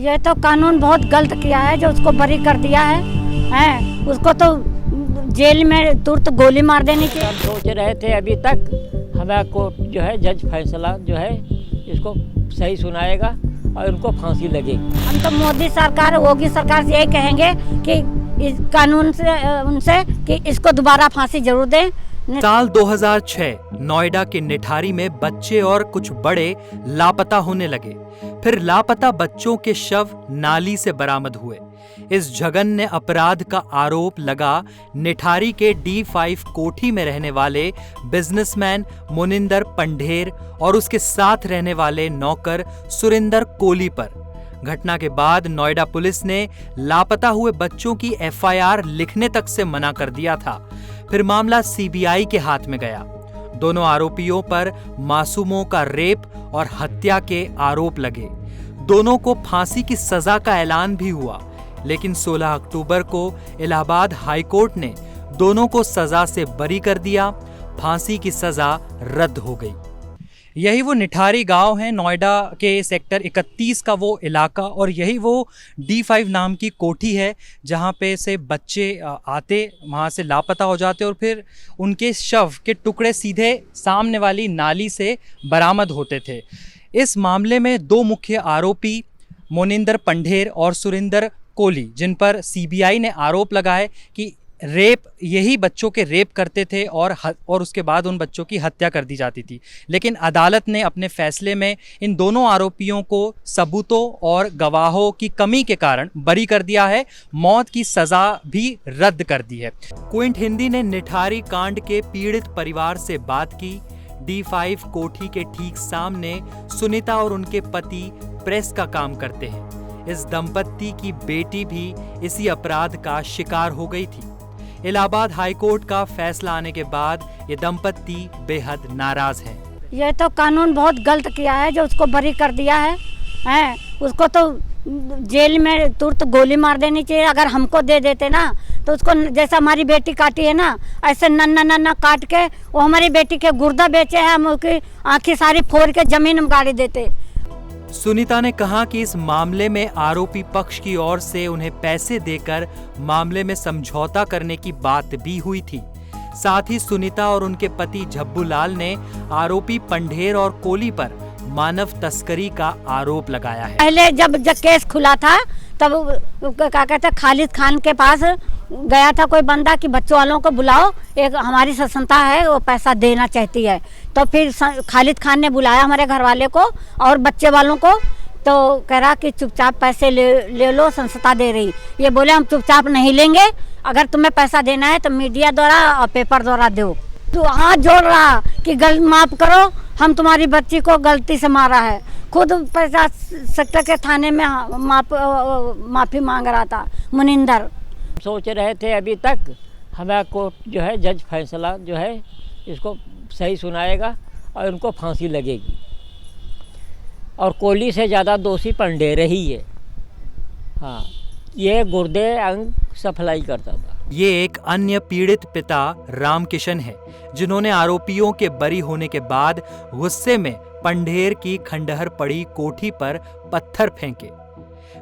ये तो कानून बहुत गलत किया है जो उसको बरी कर दिया है उसको तो जेल में तुरंत गोली मार देनी चाहिए। हम सोच रहे थे अभी तक हमारा कोर्ट जो है जज फैसला जो है इसको सही सुनाएगा और उनको फांसी लगेगी। हम तो मोदी सरकार योगी सरकार से यही कहेंगे कि इस कानून से उनसे कि इसको दोबारा फांसी जरूर दें। साल 2006 नोएडा के निठारी में बच्चे और कुछ बड़े लापता होने लगे। फिर लापता बच्चों के शव नाली से बरामद हुए। इस जघन्य अपराध का आरोप लगा निठारी के D5 कोठी में रहने वाले बिजनेसमैन मोनिंदर पंढेर और उसके साथ रहने वाले नौकर सुरिंदर कोली पर। घटना के बाद नोएडा पुलिस ने लापता हुए बच्चों की FIR लिखने तक से मना कर दिया था। फिर मामला CBI के हाथ में गया। दोनों आरोपियों पर मासूमों का रेप और हत्या के आरोप लगे। दोनों को फांसी की सजा का ऐलान भी हुआ, लेकिन 16 अक्टूबर को इलाहाबाद हाई कोर्ट ने दोनों को सजा से बरी कर दिया। फांसी की सजा रद्द हो गई। यही वो निठारी गांव है, नोएडा के सेक्टर 31 का वो इलाका, और यही वो D5 नाम की कोठी है जहां पे से बच्चे आते, वहां से लापता हो जाते और फिर उनके शव के टुकड़े सीधे सामने वाली नाली से बरामद होते थे। इस मामले में दो मुख्य आरोपी मोनिंदर पंढेर और सुरिंदर कोली, जिन पर CBI ने आरोप लगाए कि यही बच्चों के रेप करते थे और उसके बाद उन बच्चों की हत्या कर दी जाती थी। लेकिन अदालत ने अपने फैसले में इन दोनों आरोपियों को सबूतों और गवाहों की कमी के कारण बरी कर दिया है। मौत की सजा भी रद्द कर दी है। क्विंट हिंदी ने निठारी कांड के पीड़ित परिवार से बात की। D5 कोठी के ठीक सामने सुनीता और उनके पति प्रेस का काम करते हैं। इस दंपत्ति की बेटी भी इसी अपराध का शिकार हो गई थी। इलाहाबाद हाई कोर्ट का फैसला आने के बाद ये दंपत्ति बेहद नाराज हैं। ये तो कानून बहुत गलत किया है जो उसको बरी कर दिया है उसको तो जेल में तुरंत गोली मार देनी चाहिए। अगर हमको दे देते ना तो उसको जैसा हमारी बेटी काटी है ना, ऐसे नन्ना काट के वो हमारी बेटी के गुर्दा बेचे हैं, हम उसकी आँखें सारी फोड़ के जमीन में गाड़ी देते। सुनीता ने कहा कि इस मामले में आरोपी पक्ष की ओर से उन्हें पैसे देकर मामले में समझौता करने की बात भी हुई थी। साथ ही सुनीता और उनके पति झब्बूलाल ने आरोपी पंढेर और कोली पर मानव तस्करी का आरोप लगाया है। पहले जब केस खुला था तब क्या कहते खालिद खान के पास गया था कोई बंदा कि बच्चों वालों को बुलाओ, एक हमारी संस्था है वो पैसा देना चाहती है। तो फिर खालिद खान ने बुलाया हमारे घर वाले को और बच्चे वालों को, तो कह रहा कि चुपचाप पैसे ले लो, संस्था दे रही। ये बोले हम चुपचाप नहीं लेंगे, अगर तुम्हें पैसा देना है तो मीडिया द्वारा और पेपर द्वारा दो। तो हाथ जोड़ रहा कि गलत माफ करो, हम तुम्हारी बच्ची को गलती से मारा है। खुद 50 सेक्टर के थाने में माफी मांग रहा था मुनिंदर। सोच रहे थे अभी तक हमारा कोर्ट जो है जज फैसला जो है इसको सही सुनाएगा और उनको फांसी लगेगी। और कोली से ज़्यादा दोषी पंढेर ही है। हाँ, ये गुर्दे अंग सप्लाई करता था। ये एक अन्य पीड़ित पिता रामकिशन है, जिन्होंने आरोपियों के बरी होने के बाद गुस्से में पंढेर की खंडहर पड़ी कोठी पर पत्थर फेंके।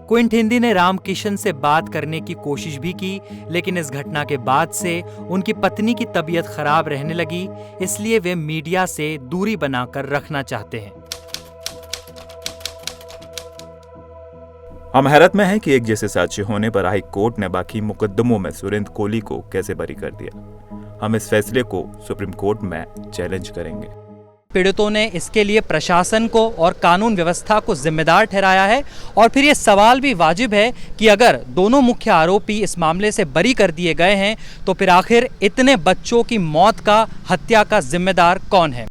क्विंट हिंदी ने रामकिशन से बात करने की कोशिश भी की, लेकिन इस घटना के बाद से उनकी पत्नी की तबीयत खराब रहने लगी, इसलिए वे मीडिया से दूरी बनाकर रखना चाहते हैं। हम हैरत में हैं कि एक जैसे साक्ष्य होने पर हाई कोर्ट ने बाकी मुकदमों में सुरेंद्र कोली को कैसे बरी कर दिया। हम इस फैसले को सुप्रीम कोर्ट में चैलेंज करेंगे। पीड़ितों ने इसके लिए प्रशासन को और कानून व्यवस्था को जिम्मेदार ठहराया है। और फिर ये सवाल भी वाजिब है कि अगर दोनों मुख्य आरोपी इस मामले से बरी कर दिए गए हैं तो फिर आखिर इतने बच्चों की मौत का, हत्या का जिम्मेदार कौन है।